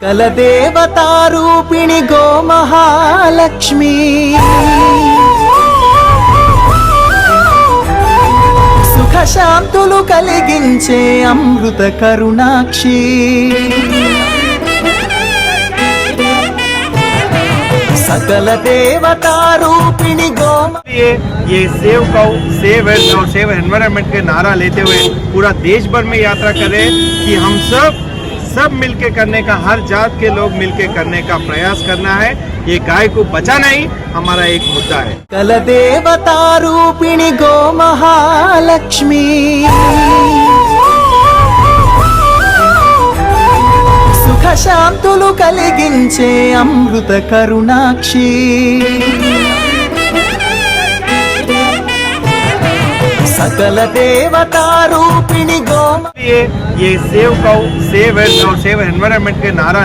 కలదేవతారూపిణి go Mahalakshmi సుఖ శాంతులు కలిగించే అమృత కరుణాక్షి सकल देवतारूपिणी गो। ये सेव काउ सेव हेल्थ और सेव एनवायरनमेंट के नारा लेते हुए पूरा देश भर में यात्रा करें कि हम सब मिलके करने का, हर जात के लोग मिलके करने का प्रयास करना है। ये गाय को बचाना ही हमारा एक मुद्दा है। कल देवतारूपिणी गो महालक्ष्मी సుఖ శాంతులు కలిగించే అమృత కరుణాక్షి सकल देवतारूपिणी गो। ये सेव काउ सेव हेल्थ और सेव एनवायरनमेंट के नारा